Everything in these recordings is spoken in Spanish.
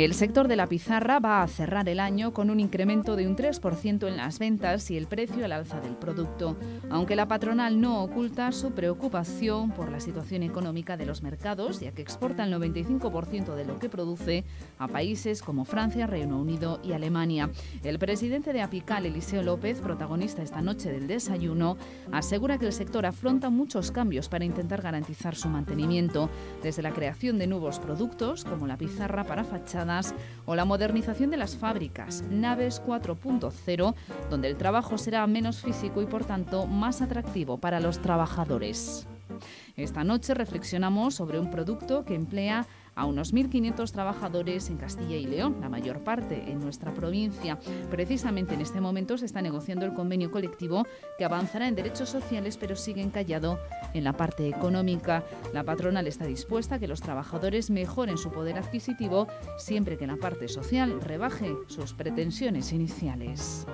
El sector de la pizarra va a cerrar el año con un incremento de un 3% en las ventas y el precio al alza del producto, aunque la patronal no oculta su preocupación por la situación económica de los mercados, ya que exporta el 95% de lo que produce a países como Francia, Reino Unido y Alemania. El presidente de Apical, Eliseo López, protagonista esta noche del desayuno, asegura que el sector afronta muchos cambios para intentar garantizar su mantenimiento, desde la creación de nuevos productos como la pizarra para fachadas o la modernización de las fábricas, naves 4.0, donde el trabajo será menos físico y por tanto más atractivo para los trabajadores. Esta noche reflexionamos sobre un producto que emplea a unos 1.500 trabajadores en Castilla y León, la mayor parte en nuestra provincia. Precisamente en este momento se está negociando el convenio colectivo que avanzará en derechos sociales, pero sigue encallado en la parte económica. La patronal está dispuesta a que los trabajadores mejoren su poder adquisitivo siempre que la parte social rebaje sus pretensiones iniciales.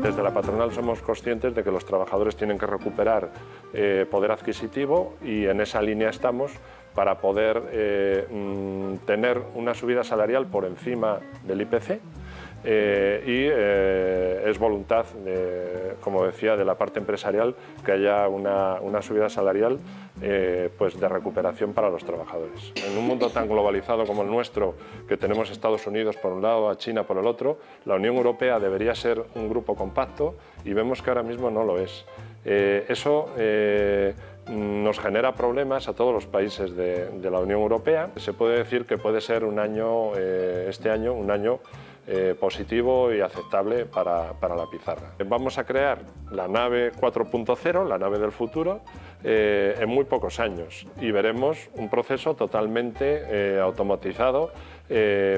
Desde la patronal somos conscientes de que los trabajadores tienen que recuperar poder adquisitivo y en esa línea estamos para poder tener una subida salarial por encima del IPC es voluntad, como decía, de la parte empresarial que haya una subida salarial pues de recuperación para los trabajadores. En un mundo tan globalizado como el nuestro, que tenemos Estados Unidos por un lado, a China por el otro, la Unión Europea debería ser un grupo compacto y vemos que ahora mismo no lo es. Eso nos genera problemas a todos los países de la Unión Europea. Se puede decir que puede ser un año, este año, un año positivo y aceptable para la pizarra. Vamos a crear la nave 4.0, la nave del futuro, en muy pocos años y veremos un proceso totalmente automatizado,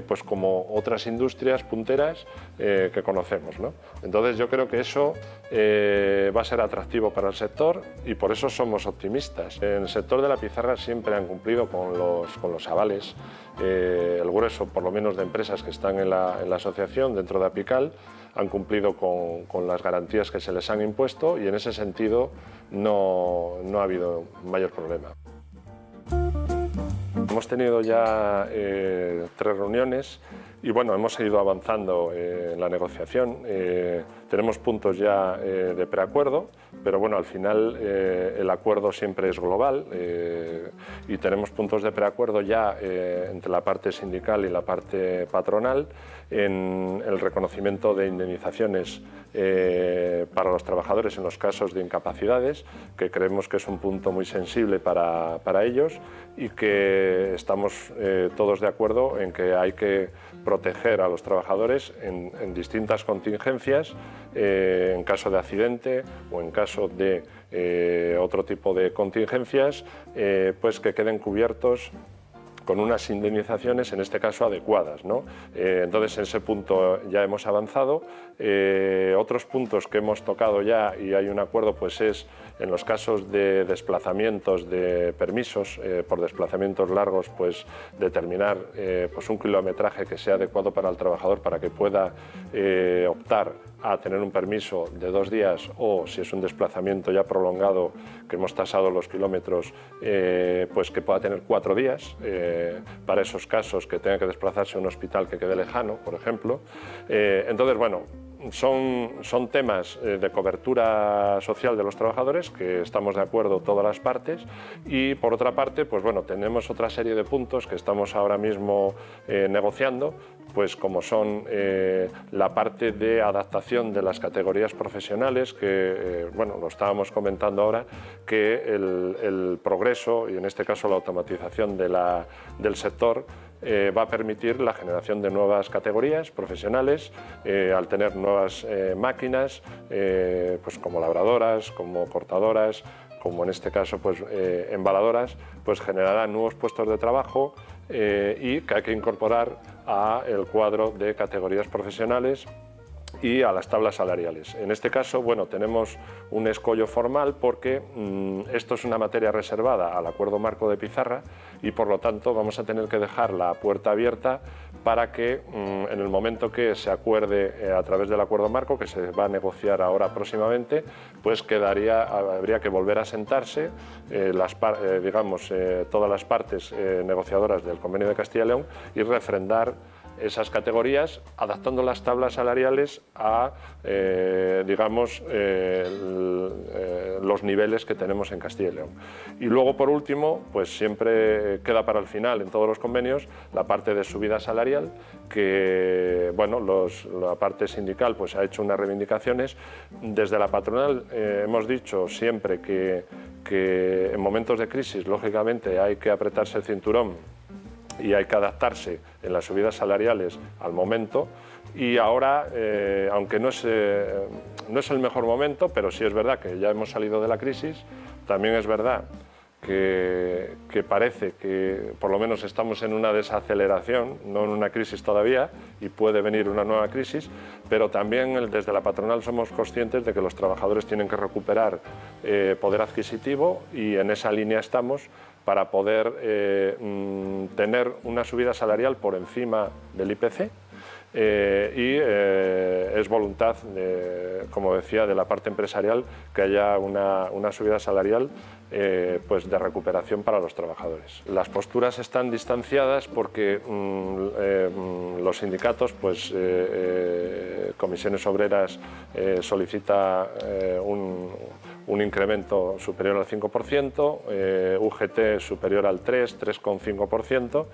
pues como otras industrias punteras que conocemos, ¿no? Entonces yo creo que eso va a ser atractivo para el sector y por eso somos optimistas. En el sector de la pizarra siempre han cumplido con los avales. El grueso, por lo menos, de empresas que están en la asociación dentro de Apical han cumplido con las garantías que se les han impuesto y en ese sentido no ha habido mayor problema. Hemos tenido ya 3 reuniones y bueno, hemos ido avanzando en la negociación. Tenemos puntos ya de preacuerdo, pero bueno, al final el acuerdo siempre es global y tenemos puntos de preacuerdo ya entre la parte sindical y la parte patronal en el reconocimiento de indemnizaciones para los trabajadores en los casos de incapacidades, que creemos que es un punto muy sensible para ellos y que estamos todos de acuerdo en que hay que proteger a los trabajadores en distintas contingencias, en caso de accidente o en caso de otro tipo de contingencias, pues que queden cubiertos con unas indemnizaciones, en este caso, adecuadas, ¿no? Entonces, en ese punto ya hemos avanzado. Otros puntos que hemos tocado ya y hay un acuerdo, pues es en los casos de desplazamientos de permisos, por desplazamientos largos, pues determinar pues un kilometraje que sea adecuado para el trabajador para que pueda optar a tener un permiso de 2 días o, si es un desplazamiento ya prolongado, que hemos tasado los kilómetros, pues que pueda tener 4 días, para esos casos que tenga que desplazarse a un hospital que quede lejano, por ejemplo. Entonces, bueno, son temas de cobertura social de los trabajadores que estamos de acuerdo todas las partes y por otra parte, pues bueno, tenemos otra serie de puntos que estamos ahora mismo negociando, pues como son la parte de adaptación de las categorías profesionales, que bueno, lo estábamos comentando ahora, que el progreso y en este caso la automatización del sector va a permitir la generación de nuevas categorías profesionales al tener nuevas máquinas, pues como labradoras, como cortadoras, como en este caso pues embaladoras, pues generarán nuevos puestos de trabajo y que hay que incorporar a el cuadro de categorías profesionales y a las tablas salariales. En este caso, bueno, tenemos un escollo formal porque esto es una materia reservada al acuerdo marco de Pizarra y por lo tanto vamos a tener que dejar la puerta abierta para que en el momento que se acuerde a través del acuerdo marco, que se va a negociar ahora próximamente, pues habría que volver a sentarse todas las partes negociadoras del Convenio de Castilla y León y refrendar esas categorías, adaptando las tablas salariales a los niveles que tenemos en Castilla y León. Y luego, por último, pues siempre queda para el final en todos los convenios la parte de subida salarial, que bueno, la parte sindical pues ha hecho unas reivindicaciones. Desde la patronal hemos dicho siempre que en momentos de crisis, lógicamente, hay que apretarse el cinturón y hay que adaptarse en las subidas salariales al momento, y ahora, aunque no es el mejor momento, pero sí es verdad que ya hemos salido de la crisis, también es verdad que parece que por lo menos estamos en una desaceleración, no en una crisis todavía, y puede venir una nueva crisis, pero también desde la patronal somos conscientes de que los trabajadores tienen que recuperar poder adquisitivo, y en esa línea estamos para poder tener una subida salarial por encima del IPC. Es voluntad, como decía, de la parte empresarial que haya una subida salarial pues de recuperación para los trabajadores. Las posturas están distanciadas porque los sindicatos, pues Comisiones Obreras solicita un incremento superior al 5%, UGT superior al 3,5%,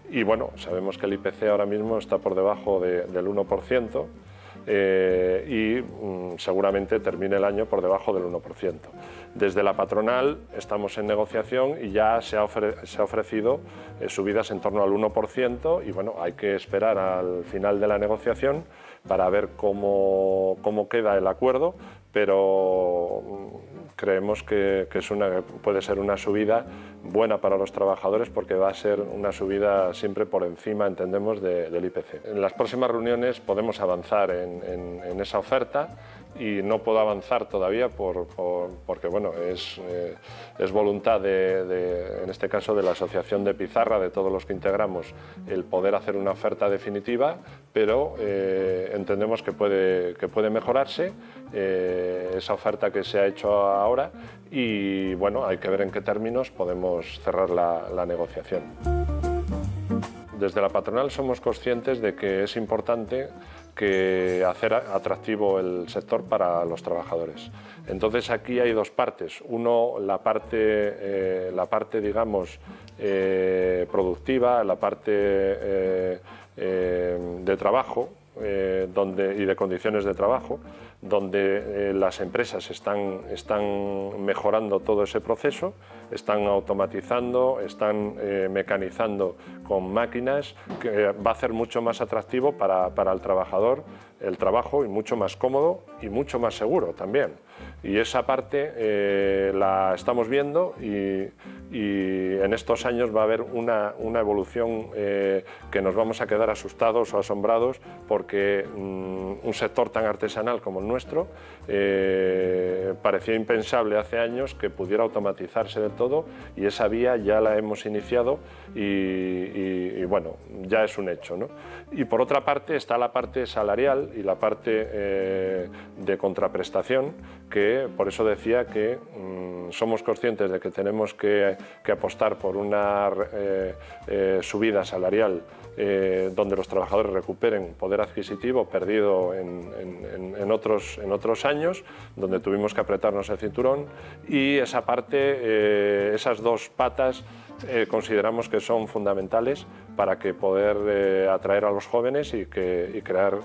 y bueno, sabemos que el IPC ahora mismo está por debajo del 1%, y seguramente termine el año por debajo del 1%. Desde la patronal estamos en negociación y ya se ha ofrecido subidas en torno al 1%, y bueno, hay que esperar al final de la negociación para ver cómo queda el acuerdo, pero creemos que puede ser una subida buena para los trabajadores, porque va a ser una subida siempre por encima, entendemos, del IPC. En las próximas reuniones podemos avanzar en esa oferta, y no puedo avanzar todavía porque bueno, es voluntad en este caso de la Asociación de Pizarra, de todos los que integramos, el poder hacer una oferta definitiva, pero entendemos que puede mejorarse esa oferta que se ha hecho ahora, y bueno, hay que ver en qué términos podemos cerrar la negociación. Desde la patronal somos conscientes de que es importante hacer atractivo el sector para los trabajadores. Entonces aquí hay dos partes. Uno, la parte digamos, productiva, la parte de trabajo y de condiciones de trabajo, donde las empresas están mejorando todo ese proceso, están automatizando, están mecanizando con máquinas, que va a hacer mucho más atractivo para el trabajador el trabajo, y mucho más cómodo y mucho más seguro también. Y esa parte la estamos viendo, y en estos años va a haber una evolución que nos vamos a quedar asustados o asombrados, porque un sector tan artesanal como el nuestro parecía impensable hace años que pudiera automatizarse del todo, y esa vía ya la hemos iniciado y bueno, ya es un hecho, ¿no? Y por otra parte está la parte salarial y la parte de contraprestación, que por eso decía que somos conscientes de que tenemos que apostar por una subida salarial donde los trabajadores recuperen poder adquisitivo perdido en otros años, donde tuvimos que apretarnos el cinturón, y esa parte, esas dos patas consideramos que son fundamentales para poder atraer a los jóvenes y crear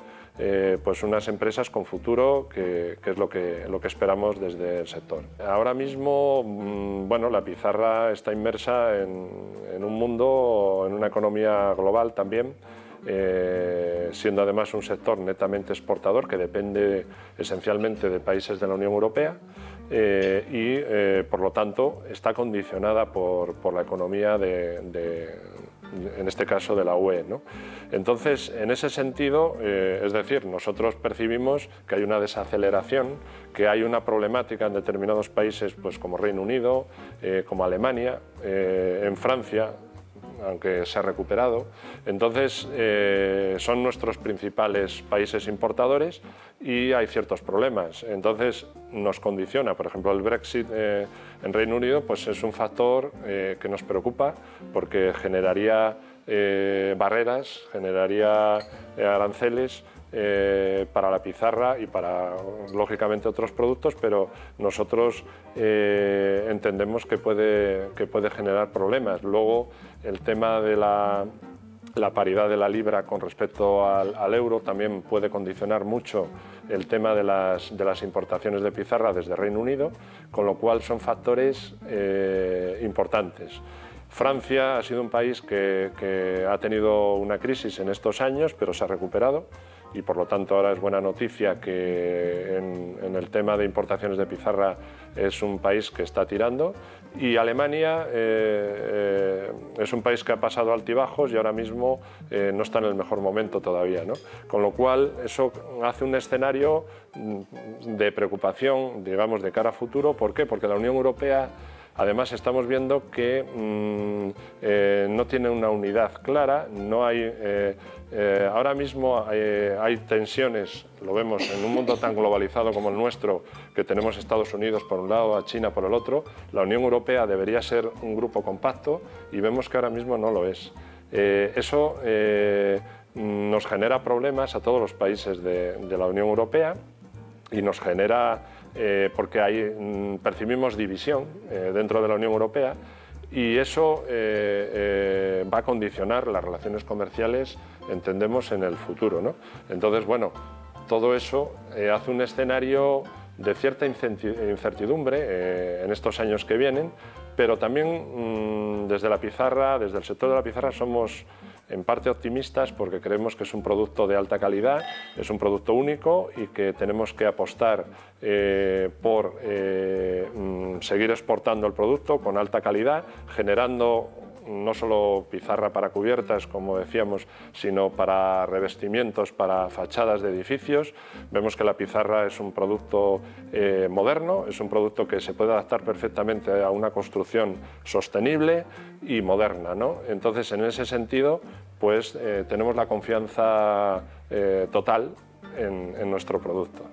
pues unas empresas con futuro, que es lo que esperamos desde el sector. Ahora mismo, bueno, la Pizarra está inmersa en un mundo, en una economía global también, siendo además un sector netamente exportador que depende esencialmente de países de la Unión Europea, y por lo tanto está condicionada por la economía de en este caso de la UE, ¿no? Entonces, en ese sentido, es decir, nosotros percibimos que hay una desaceleración, que hay una problemática en determinados países, pues como Reino Unido, como Alemania, en Francia, aunque se ha recuperado. Entonces, son nuestros principales países importadores y hay ciertos problemas. Entonces, nos condiciona. Por ejemplo, el Brexit en Reino Unido pues es un factor que nos preocupa porque generaría barreras, generaría aranceles para la pizarra y para, lógicamente, otros productos, pero nosotros entendemos que puede generar problemas. Luego, el tema de la paridad de la libra con respecto al euro también puede condicionar mucho el tema de las importaciones de pizarra desde Reino Unido, con lo cual son factores importantes. Francia ha sido un país que ha tenido una crisis en estos años, pero se ha recuperado y por lo tanto ahora es buena noticia que en el tema de importaciones de pizarra es un país que está tirando, y Alemania es un país que ha pasado altibajos y ahora mismo no está en el mejor momento todavía, ¿no? Con lo cual eso hace un escenario de preocupación, digamos, de cara a futuro. ¿Por qué? Porque la Unión Europea, además, estamos viendo que no tiene una unidad clara, no hay, ahora mismo hay tensiones, lo vemos en un mundo tan globalizado como el nuestro, que tenemos Estados Unidos por un lado, a China por el otro. La Unión Europea debería ser un grupo compacto y vemos que ahora mismo no lo es. Eso nos genera problemas a todos los países de la Unión Europea y nos genera porque percibimos división dentro de la Unión Europea y eso va a condicionar las relaciones comerciales, entendemos, en el futuro, ¿no? Entonces, bueno, todo eso hace un escenario de cierta incertidumbre en estos años que vienen, pero también desde la pizarra, desde el sector de la pizarra, somos en parte optimistas porque creemos que es un producto de alta calidad, es un producto único y que tenemos que apostar por seguir exportando el producto con alta calidad, generando no solo pizarra para cubiertas, como decíamos, sino para revestimientos, para fachadas de edificios. Vemos que la pizarra es un producto moderno, es un producto que se puede adaptar perfectamente a una construcción sostenible y moderna, ¿no? Entonces, en ese sentido, pues tenemos la confianza total en nuestro producto.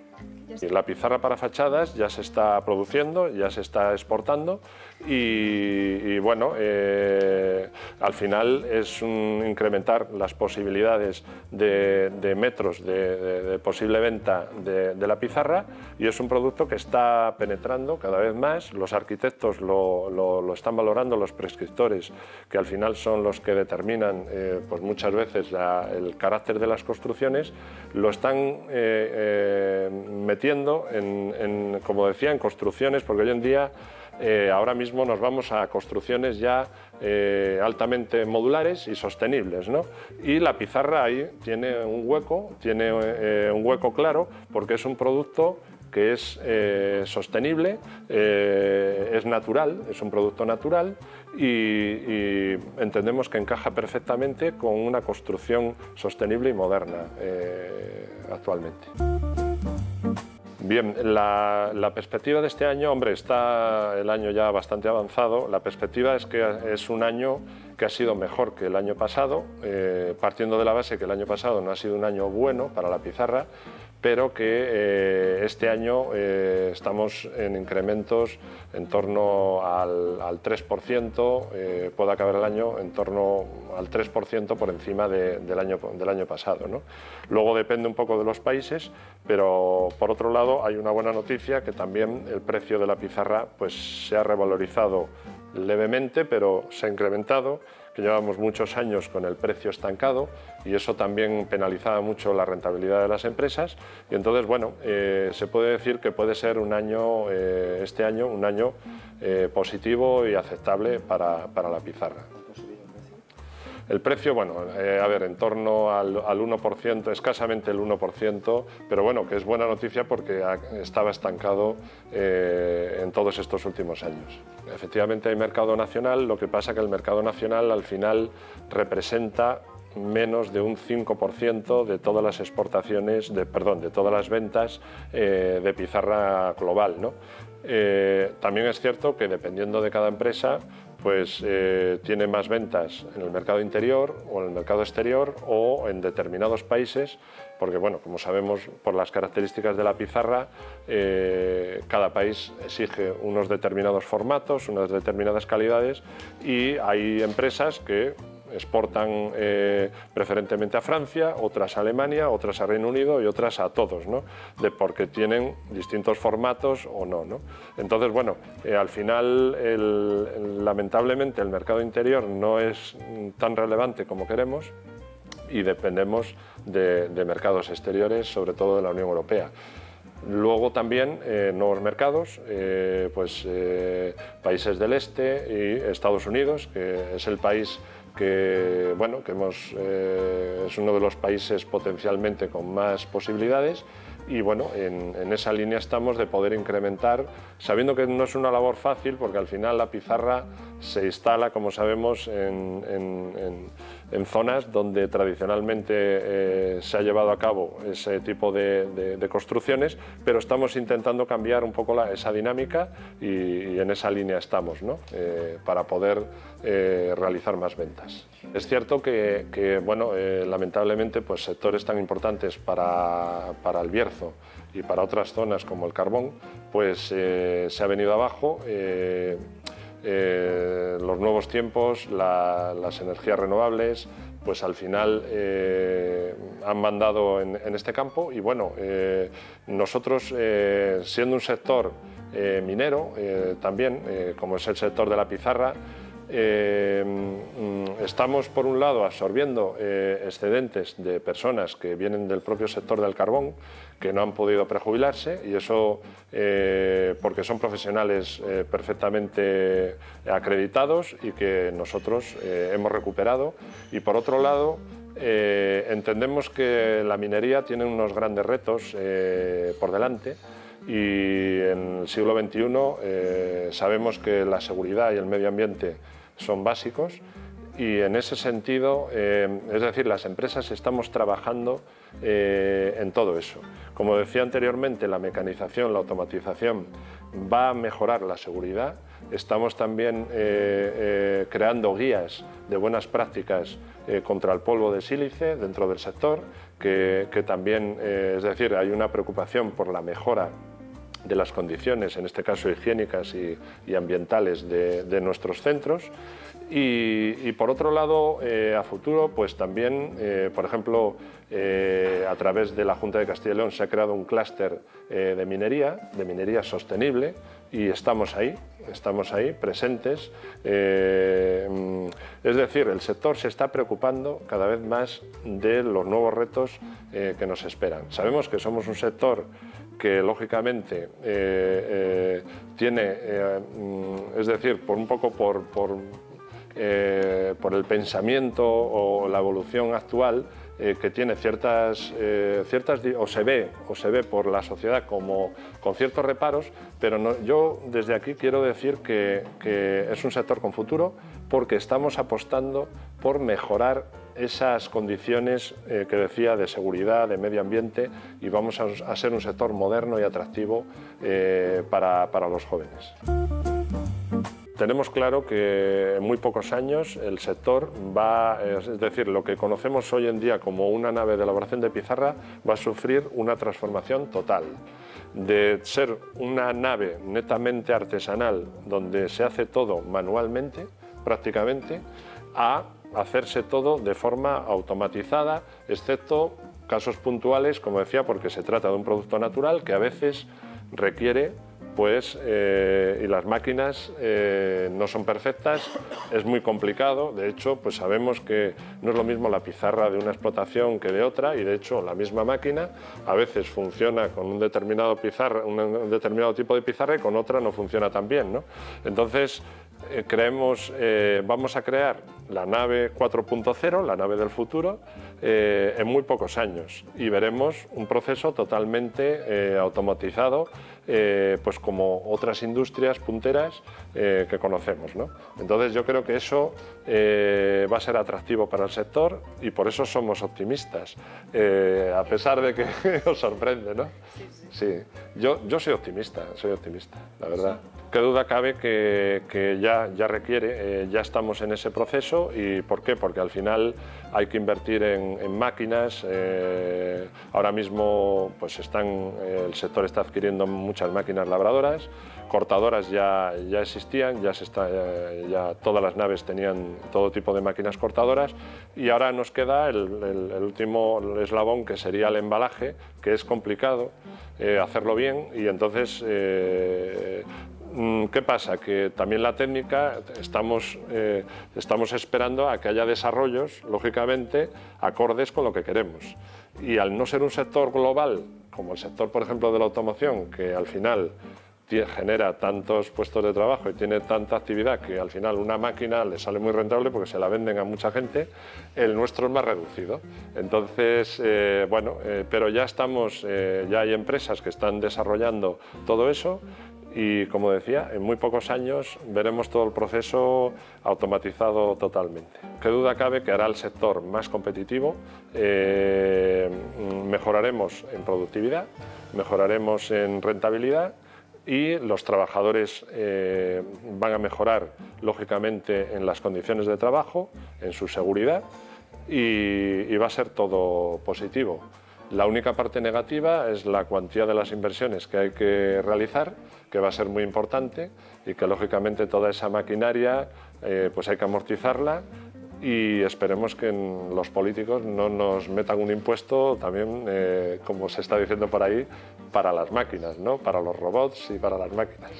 La pizarra para fachadas ya se está produciendo, ya se está exportando y bueno, al final es incrementar las posibilidades de metros de posible venta de la pizarra, y es un producto que está penetrando cada vez más. Los arquitectos lo están valorando, los prescriptores, que al final son los que determinan pues muchas veces el carácter de las construcciones, lo están metiendo como decía, en construcciones, porque hoy en día ahora mismo nos vamos a construcciones ya altamente modulares y sostenibles, ¿no? Y la pizarra ahí tiene un hueco claro, porque es un producto que es sostenible, es natural, es un producto natural y entendemos que encaja perfectamente con una construcción sostenible y moderna actualmente. Bien, la perspectiva de este año, hombre, está el año ya bastante avanzado. La perspectiva es que es un año que ha sido mejor que el año pasado, partiendo de la base que el año pasado no ha sido un año bueno para la pizarra, pero que este año estamos en incrementos en torno al 3%, puede acabar el año en torno al 3% por encima del año pasado, ¿no? Luego depende un poco de los países, pero por otro lado hay una buena noticia, que también el precio de la pizarra pues, se ha revalorizado levemente, pero se ha incrementado, que llevamos muchos años con el precio estancado y eso también penalizaba mucho la rentabilidad de las empresas, y entonces, bueno, se puede decir que puede ser un año, este año, un año positivo y aceptable para la pizarra. El precio, bueno, a ver, en torno al 1%, escasamente el 1%, pero bueno, que es buena noticia porque estaba estancado en todos estos últimos años. Efectivamente hay mercado nacional, lo que pasa que el mercado nacional al final representa menos de un 5% de todas las exportaciones, de todas las ventas de pizarra global, ¿no? También es cierto que dependiendo de cada empresa, pues tiene más ventas en el mercado interior o en el mercado exterior o en determinados países, porque bueno, como sabemos por las características de la pizarra, cada país exige unos determinados formatos, unas determinadas calidades y hay empresas que exportan preferentemente a Francia, otras a Alemania, otras a Reino Unido y otras a todos, ¿no? Porque tienen distintos formatos o no, ¿no? Entonces, bueno, al final, lamentablemente, el mercado interior no es tan relevante como queremos y dependemos de mercados exteriores, sobre todo de la Unión Europea. Luego también nuevos mercados, países del este y Estados Unidos, que es el país que, bueno, es uno de los países potencialmente con más posibilidades y bueno, en esa línea estamos de poder incrementar, sabiendo que no es una labor fácil porque al final la pizarra se instala, como sabemos, en zonas donde tradicionalmente se ha llevado a cabo ese tipo de construcciones, pero estamos intentando cambiar un poco esa dinámica y en esa línea estamos, ¿no? Para poder realizar más ventas. Es cierto que bueno, lamentablemente, pues sectores tan importantes para el Bierzo y para otras zonas como el carbón, pues se ha venido abajo. Los nuevos tiempos, las energías renovables, pues al final han mandado en este campo y bueno, nosotros siendo un sector minero también, como es el sector de la pizarra, estamos por un lado absorbiendo excedentes de personas que vienen del propio sector del carbón que no han podido prejubilarse y eso porque son profesionales perfectamente acreditados y que nosotros hemos recuperado y por otro lado entendemos que la minería tiene unos grandes retos por delante y en el siglo XXI sabemos que la seguridad y el medio ambiente son básicos y en ese sentido, es decir, las empresas estamos trabajando en todo eso. Como decía anteriormente, la mecanización, la automatización va a mejorar la seguridad. Estamos también creando guías de buenas prácticas contra el polvo de sílice dentro del sector, que también, es decir, hay una preocupación por la mejora de las condiciones, en este caso higiénicas y ambientales de nuestros centros. Y por otro lado, a futuro, pues también, por ejemplo, a través de la Junta de Castilla y León se ha creado un clúster de minería sostenible y estamos ahí presentes. Es decir, el sector se está preocupando cada vez más de los nuevos retos que nos esperan. Sabemos que somos un sector que lógicamente tiene, es decir, por el pensamiento o la evolución actual, que tiene o se ve por la sociedad como con ciertos reparos, pero no, yo desde aquí quiero decir que es un sector con futuro porque estamos apostando por mejorar esas condiciones que decía de seguridad, de medio ambiente y vamos a ser un sector moderno y atractivo para los jóvenes. Tenemos claro que en muy pocos años el sector es decir, lo que conocemos hoy en día como una nave de elaboración de pizarra va a sufrir una transformación total. De ser una nave netamente artesanal, donde se hace todo manualmente, prácticamente, a hacerse todo de forma automatizada, excepto casos puntuales, como decía, porque se trata de un producto natural que a veces requiere y las máquinas no son perfectas, es muy complicado. De hecho, pues sabemos que no es lo mismo la pizarra de una explotación que de otra y de hecho la misma máquina a veces funciona con un determinado tipo de pizarra y con otra no funciona tan bien, ¿no? Entonces vamos a crear la nave 4.0, la nave del futuro, en muy pocos años y veremos un proceso totalmente automatizado, pues como otras industrias punteras que conocemos, ¿no? Entonces yo creo que eso va a ser atractivo para el sector y por eso somos optimistas, a pesar de que os sorprende, ¿no? Sí, yo soy optimista, la verdad. Qué duda cabe que ya requiere, ya estamos en ese proceso. ¿Y por qué? Porque al final hay que invertir en máquinas. Ahora mismo pues el sector está adquiriendo muchas máquinas labradoras, cortadoras ya existían, ya todas las naves tenían todo tipo de máquinas cortadoras y ahora nos queda el último eslabón, que sería el embalaje, que es complicado hacerlo bien y entonces ¿qué pasa? Que también la técnica estamos esperando a que haya desarrollos, lógicamente, acordes con lo que queremos. Y al no ser un sector global, como el sector, por ejemplo, de la automoción, que al final genera tantos puestos de trabajo y tiene tanta actividad que al final una máquina le sale muy rentable porque se la venden a mucha gente, el nuestro es más reducido. Entonces, pero ya hay empresas que están desarrollando todo eso. Y, como decía, en muy pocos años veremos todo el proceso automatizado totalmente. Qué duda cabe que hará el sector más competitivo, mejoraremos en productividad, mejoraremos en rentabilidad y los trabajadores van a mejorar, lógicamente, en las condiciones de trabajo, en su seguridad y va a ser todo positivo. La única parte negativa es la cuantía de las inversiones que hay que realizar, que va a ser muy importante y que lógicamente toda esa maquinaria pues hay que amortizarla y esperemos que los políticos no nos metan un impuesto también, como se está diciendo por ahí, para las máquinas, ¿no? Para los robots y para las máquinas.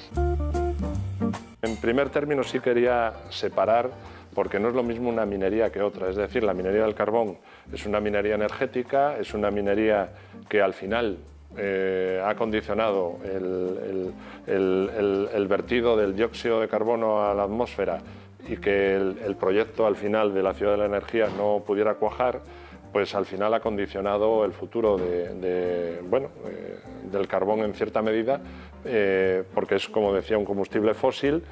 En primer término sí quería separar, porque no es lo mismo una minería que otra. Es decir, la minería del carbón es una minería energética, es una minería que al final ha condicionado el vertido del dióxido de carbono a la atmósfera y que el proyecto al final de la Ciudad de la Energía no pudiera cuajar, pues al final ha condicionado el futuro del carbón en cierta medida, porque es, como decía, un combustible fósil.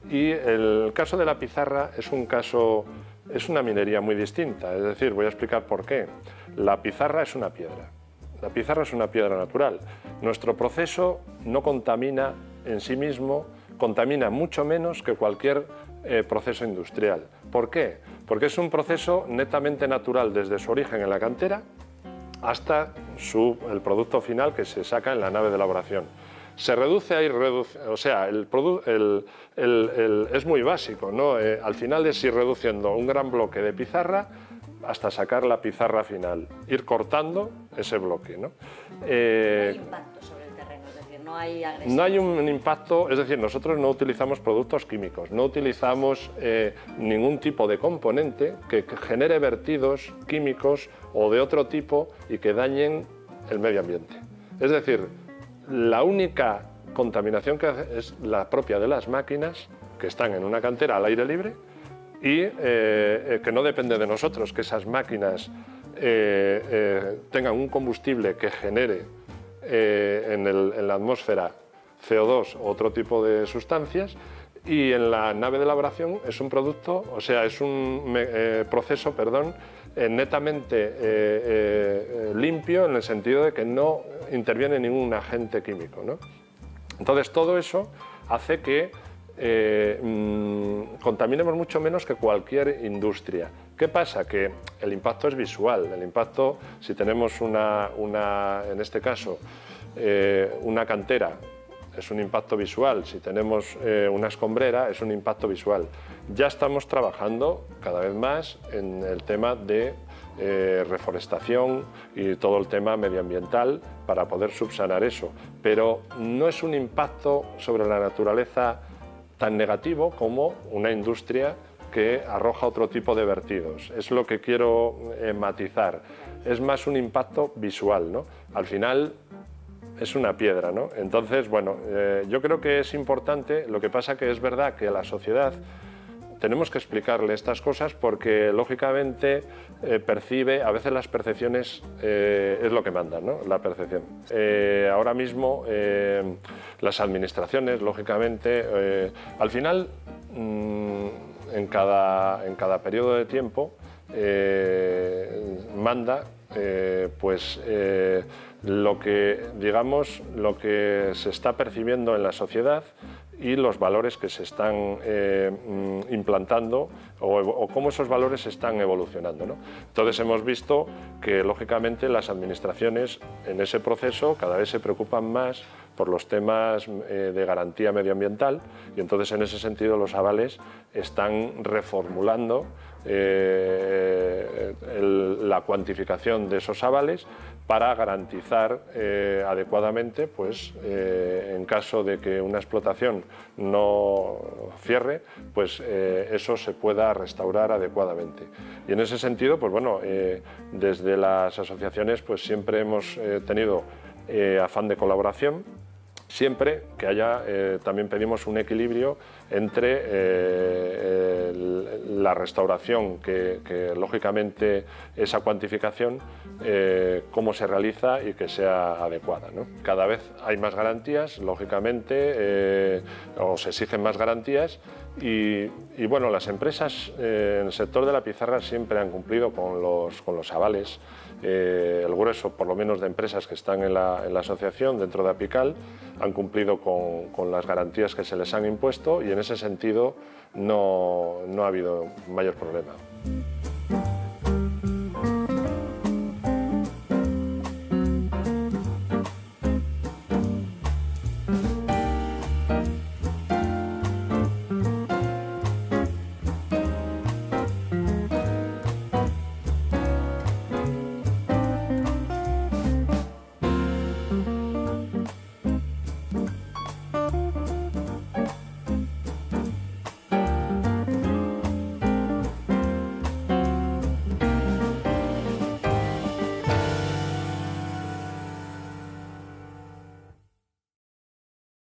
Y el caso de la pizarra es una minería muy distinta, es decir, voy a explicar por qué. La pizarra es una piedra, natural. Nuestro proceso no contamina en sí mismo, contamina mucho menos que cualquier proceso industrial. ¿Por qué? Porque es un proceso netamente natural desde su origen en la cantera hasta el producto final que se saca en la nave de elaboración. Se reduce ahí, o sea, es muy básico, ¿no? Al final es ir reduciendo un gran bloque de pizarra hasta sacar la pizarra final, ir cortando ese bloque, ¿no? No hay impacto sobre el terreno, es decir, no hay agresión. No hay un impacto, es decir, nosotros no utilizamos productos químicos, no utilizamos ningún tipo de componente que genere vertidos químicos o de otro tipo y que dañen el medio ambiente. Es decir, la única contaminación que hace es la propia de las máquinas que están en una cantera al aire libre y que no depende de nosotros que esas máquinas tengan un combustible que genere en la atmósfera CO2 u otro tipo de sustancias, y en la nave de elaboración es un producto, o sea, es un proceso, netamente limpio, en el sentido de que no interviene ningún agente químico, ¿no? Entonces todo eso hace que contaminemos mucho menos que cualquier industria. ¿Qué pasa? Que el impacto es visual. El impacto, si tenemos en este caso, una cantera, es un impacto visual. Si tenemos una escombrera, es un impacto visual. Ya estamos trabajando cada vez más en el tema de reforestación y todo el tema medioambiental para poder subsanar eso. Pero no es un impacto sobre la naturaleza tan negativo como una industria que arroja otro tipo de vertidos. Es lo que quiero matizar. Es más un impacto visual, ¿no? Al final, es una piedra, ¿no? Entonces, bueno, yo creo que es importante, lo que pasa que es verdad que a la sociedad tenemos que explicarle estas cosas porque, lógicamente, percibe, a veces las percepciones es lo que manda, ¿no? La percepción. Ahora mismo, las administraciones, lógicamente, al final, en cada periodo de tiempo, manda, pues, lo que, digamos, lo que se está percibiendo en la sociedad y los valores que se están implantando o cómo esos valores están evolucionando, ¿no? Entonces hemos visto que, lógicamente, las administraciones en ese proceso cada vez se preocupan más por los temas de garantía medioambiental y entonces en ese sentido los avales están reformulando la cuantificación de esos avales para garantizar adecuadamente, pues, en caso de que una explotación no cierre, pues eso se pueda restaurar adecuadamente. Y en ese sentido, pues bueno, desde las asociaciones pues siempre hemos tenido afán de colaboración. Siempre que haya, también pedimos un equilibrio entre la restauración, que lógicamente esa cuantificación, cómo se realiza y que sea adecuada, ¿no? Cada vez hay más garantías, lógicamente, o se exigen más garantías y bueno, las empresas en el sector de la pizarra siempre han cumplido con los avales. El grueso, por lo menos, de empresas que están en la asociación, dentro de Apical, han cumplido con las garantías que se les han impuesto y en ese sentido no ha habido mayor problema.